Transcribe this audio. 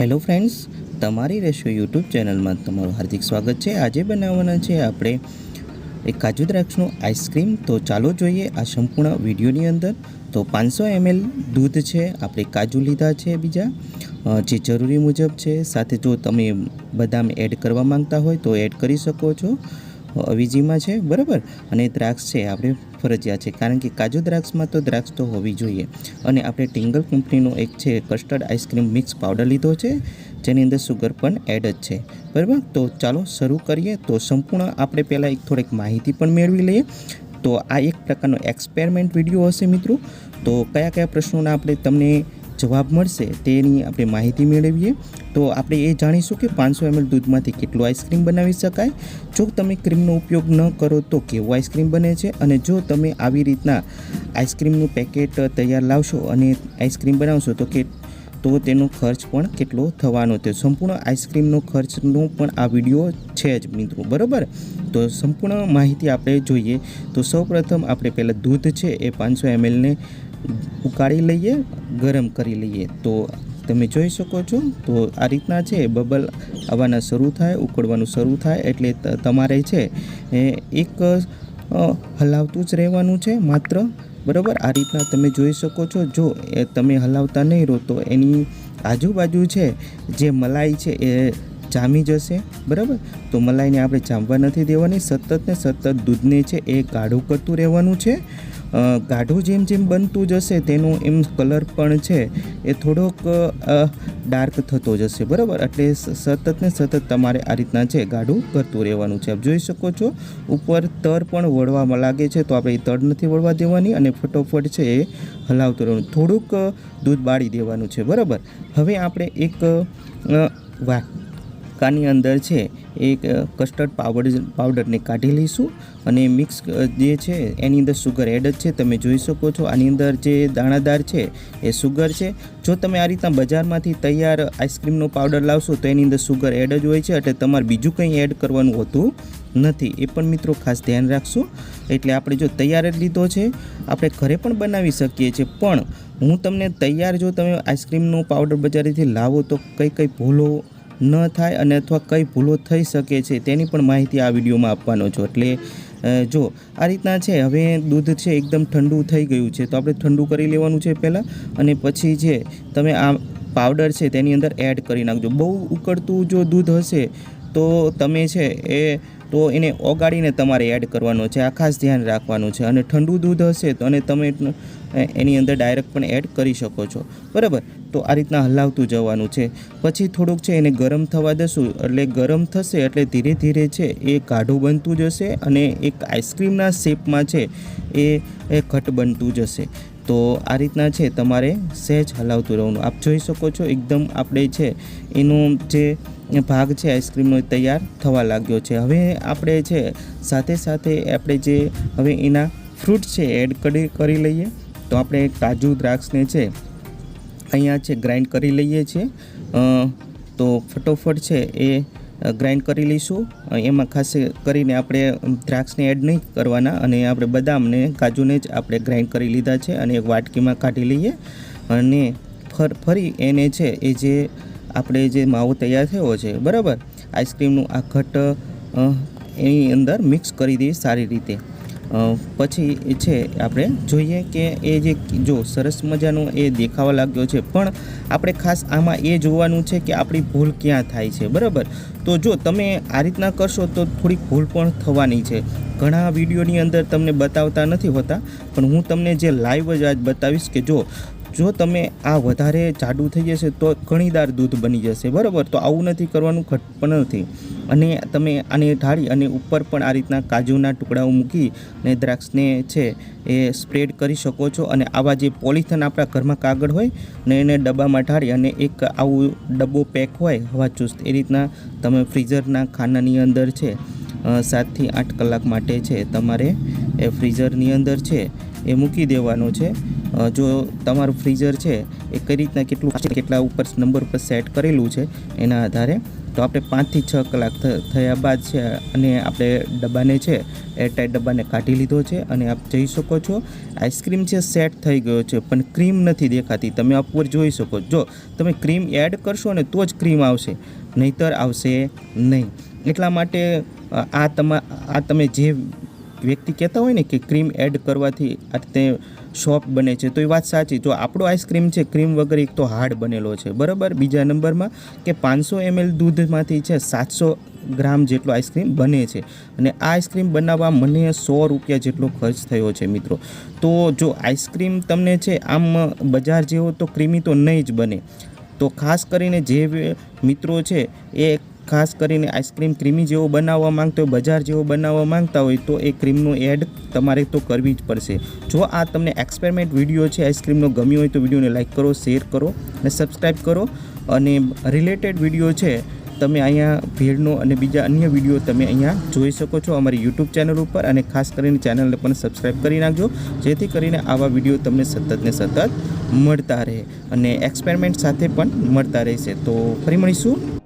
Hello friends, તમારી રસોઈ YouTube ચેનલમાં તમારું હાર્દિક સ્વાગત છે। આજે બનાવવાના છે આપણે એક કાજુ દ્રાક્ષનું આઈસ્ક્રીમ। તો ચાલો જોઈએ આ સંપૂર્ણ વિડીયોની અંદર। તો 500 ml દૂધ છે, આપણે કાજુ લીધા છે બીજા જે જરૂરી મુજબ છે। સાથે જો તમે બદામ એડ કરવા માંગતા હોય તો એડ કરી શકો છો, અવેજીમાં છે બરાબર। અને દ્રાક્ષ છે આપણે ફરજિયાત છે, કારણ કે કાજુ દ્રાક્ષમાં તો દ્રાક્ષ તો હોવી જોઈએ। અને આપણે ટિંગલ કંપનીનો એક છે કસ્ટર્ડ આઈસ્ક્રીમ મિક્સ પાવડર લીધો છે, જેની અંદર સુગર પણ એડ જ છે બરાબર। તો ચાલો શરૂ કરીએ। તો સંપૂર્ણ આપણે પહેલાં એક થોડીક માહિતી પણ મેળવી લઈએ। તો આ એક પ્રકારનો એક્સપેરિમેન્ટ વિડીયો હશે મિત્રો। તો કયા કયા પ્રશ્નોના આપણે તમને જવાબ મળશે તેની આપણે માહિતી મેળવીએ। તો આપણે એ જાણીશું કે 500 ml દૂધમાંથી કેટલું આઈસ્ક્રીમ બનાવી શકાય, જો તમે ક્રીમનો ઉપયોગ ન કરો તો કેવું આઈસ્ક્રીમ બને છે, અને જો તમે આવી રીતના આઈસ્ક્રીમનું પેકેટ તૈયાર લાવશો અને આઈસ્ક્રીમ બનાવશો તો તેનો ખર્ચ પણ કેટલો થવાનો છે। સંપૂર્ણ આઈસ્ક્રીમનો ખર્ચનો પણ આ વિડીયો છે જ મિત્રો બરાબર। તો સંપૂર્ણ માહિતી આપણે જોઈએ। તો સૌપ્રથમ આપણે પહેલાં દૂધ છે એ 500 ml ને ઉકાળી લઈએ, ગરમ કરી લઈએ। તો તમે જોઈ શકો છો, તો આ રીતના છે બબલ આવવાના શરૂ થાય, ઉકળવાનું શરૂ થાય એટલે તમારે છે એક હલાવતું જ રહેવાનું છે માત્ર બરાબર। આ રીતના તમે જોઈ શકો છો। જો તમે હલાવતા નહીં રહો તો એની આજુબાજુ છે જે મલાઈ છે એ જામી જશે બરાબર। તો મલાઈને આપણે જામવા નથી દેવાની, સતત ને સતત દૂધને છે એ ગાઢું કરતું રહેવાનું છે। ગાઢું જેમ જેમ બનતું જશે તેનો એમ કલર પણ છે એ થોડોક ડાર્ક થતો જશે બરાબર। એટલે સતત ને સતત તમારે આ રીતના છે ગાઢું કરતું રહેવાનું છે। આપ જોઈ શકો છો ઉપર તર પણ વળવા લાગે છે, તો આપણે તર નથી વળવા દેવાની અને ફટોફટ છે એ હલાવતું રહેવાનું, થોડુંક દૂધ બાળી દેવાનું છે બરાબર। હવે આપણે એક વાટકાની અંદર છે એક કસ્ટર્ડ પાવડરને કાઢી લઈશું અને મિક્સ જે છે એની અંદર સુગર એડ જ છે, તમે જોઈ શકો છો। આની અંદર જે દાણાદાર છે એ સુગર છે। જો તમે આ રીતના બજારમાંથી તૈયાર આઈસ્ક્રીમનો પાવડર લાવશો તો એની અંદર સુગર એડ જ હોય છે, એટલે તમારે બીજું કંઈ એડ કરવાનું હોતું નથી, એ પણ મિત્રો ખાસ ધ્યાન રાખશો। એટલે આપણે જો તૈયાર જ લીધો છે, આપણે ઘરે પણ બનાવી શકીએ છીએ, પણ હું તમને તૈયાર જો તમે આઈસ્ક્રીમનો પાવડર બજારેથી લાવો તો કઈ ભૂલો ન થાય અને અથવા કઈ ભૂલો થઈ શકે છે તેની પણ માહિતી આ વિડીયોમાં આપવાનો છો। એટલે જો આ રીતના છે, હવે દૂધ છે એકદમ ઠંડુ થઈ ગયું છે, તો આપણે ઠંડુ કરી લેવાનું છે પહેલાં, અને પછી છે તમે આ પાવડર છે તેની અંદર એડ કરી નાખજો। બહુ ઉકળતું જો દૂધ હશે તો તમે છે તો એને ઓગાળીને તમારે એડ કરવાનો છે, આ ખાસ ધ્યાન રાખવાનું છે। અને ઠંડુ દૂધ હશે તો અને તમે એની અંદર ડાયરેક્ટ પણ એડ કરી શકો છો બરાબર। તો આ રીતના હલાવતું જવાનું છે, પછી થોડુંક છે એને ગરમ થવા દેશું, એટલે ગરમ થશે એટલે ધીરે ધીરે છે એ ગાઢું બનતું જશે અને એક આઈસ્ક્રીમના શેપમાં છે એ ઘટ બનતું જશે। તો આ રીતના છે તમારે સહેજ હલાવતું રહેવાનું। આપ જોઈ શકો છો એકદમ આપણે છે એનો જે ભાગ છે આઈસ્ક્રીમનો તૈયાર થવા લાગ્યો છે। હવે આપણે છે સાથે સાથે આપણે જે હવે એના ફ્રૂટ છે એડ કરી લઈએ। તો આપણે કાજુ દ્રાક્ષને છે અહીંયા છે ગ્રાઇન્ડ કરી લઈએ છીએ। તો ફટોફટ છે એ ગ્રાઇન્ડ કરી લઈશું। એમાં ખાસ કરીને આપણે દ્રાક્ષને એડ નહીં કરવાના, અને આપણે બદામને કાજુને જ આપણે ગ્રાઇન્ડ કરી લીધા છે અને એક વાટકીમાં કાઢી લઈએ, અને ફરી એને છે એ જે આપણે જે માવો તૈયાર થયો છે બરાબર આઈસ્ક્રીમનું આ ઘટ એની અંદર મિક્સ કરી દઈએ સારી રીતે। પછી એ છે આપણે જોઈએ કે એ જે જો સરસ મજાનો એ દેખાવા લાગ્યો છે, પણ આપણે ખાસ આમાં એ જોવાનું છે કે આપણી ભૂલ ક્યાં થાય છે બરાબર। તો જો તમે આ રીતના કરશો તો થોડીક ભૂલ પણ થવાની છે। ઘણા વિડીયોની અંદર તમને બતાવતા નથી હોતા, પણ હું તમને જે લાઈવ જ આજ બતાવીશ કે જો તમે આ વધારે જાડું થઈ જશે તો ઘણીદાર દૂધ બની જશે બરાબર। તો આવું નથી કરવાનું, ઘટ પણ નથી। અને તમે આને ઢાળી અને ઉપર પણ આ રીતના કાજુના ટુકડાઓ મૂકી અને દ્રાક્ષને છે એ સ્પ્રેડ કરી શકો છો। અને આવા જે પોલિથીન આપણા ઘરમાં કાગળ હોય ને એને ડબ્બામાં ઢાળી અને એક આવું ડબ્બો પેક હોય હવાચુસ્ત, એ રીતના તમે ફ્રીઝરના ખાનાની અંદર છે 7 થી 8 કલાક માટે છે તમારે એ ફ્રીઝરની અંદર છે એ મૂકી દેવાનો છે। જો તમારું ફ્રીઝર છે એ કઈ રીતના કેટલા ઉપર નંબર ઉપર સેટ કરેલું છે એના આધારે તો આપણે 5 થી 6 કલાક થયા બાદ છે અને આપણે ડબ્બાને છે એરટાઈટ ડબ્બાને કાઢી લીધો છે અને આપ જોઈ શકો છો આઈસ્ક્રીમ છે સેટ થઈ ગયો છે, પણ ક્રીમ નથી દેખાતી. તમે ઉપર જોઈ શકો, જો તમે ક્રીમ એડ કરશો ને તો જ ક્રીમ આવશે, નહીંતર આવશે નહીં. એટલા માટે આ તમે જે વ્યક્તિ કહેતા હોય ને કે ક્રીમ એડ કરવાથી આ રીતે સોફ્ટ બને છે, તો એ વાત સાચી. જો આપણો આઈસ્ક્રીમ છે ક્રીમ વગર એક તો હાર્ડ બનેલો છે, બરાબર. બીજા નંબરમાં કે 500 ml દૂધમાંથી છે 700 ગ્રામ જેટલો આઈસ્ક્રીમ બને છે, અને આ આઈસ્ક્રીમ બનાવવા મને 100 રૂપિયા જેટલો ખર્ચ થયો છે મિત્રો. તો જો આઈસ્ક્રીમ તમને છે આમ બજાર જેવો તો ક્રીમી તો નહીં જ બને. તો ખાસ કરીને જે મિત્રો છે એ ખાસ કરીને આઈસ્ક્રીમ ક્રીમી જેવો બનાવવા માંગતો હોય, બજાર જેવો બનાવવા માંગતા હોય, તો એ ક્રીમનો એડ તમારે તો કરવી જ પડશે. જો આ તમને એક્સપેરિમેન્ટ વિડીયો છે આઈસ્ક્રીમનો ગમ્યો હોય તો વિડીયોને લાઇક કરો, શેર કરો અને સબસ્ક્રાઈબ કરો. અને રિલેટેડ વિડીયો છે તમે અહીંયા ભેળનો અને બીજા અન્ય વિડીયો તમે અહીંયા જોઈ શકો છો અમારી યુટ્યુબ ચેનલ ઉપર. અને ખાસ કરીને ચેનલને પણ સબસ્ક્રાઈબ કરી નાખજો, જેથી કરીને આવા વિડીયો તમને સતત ને સતત મળતા રહે અને એક્સપેરિમેન્ટ સાથે પણ મળતા રહેશે. તો ફરી મળીશું.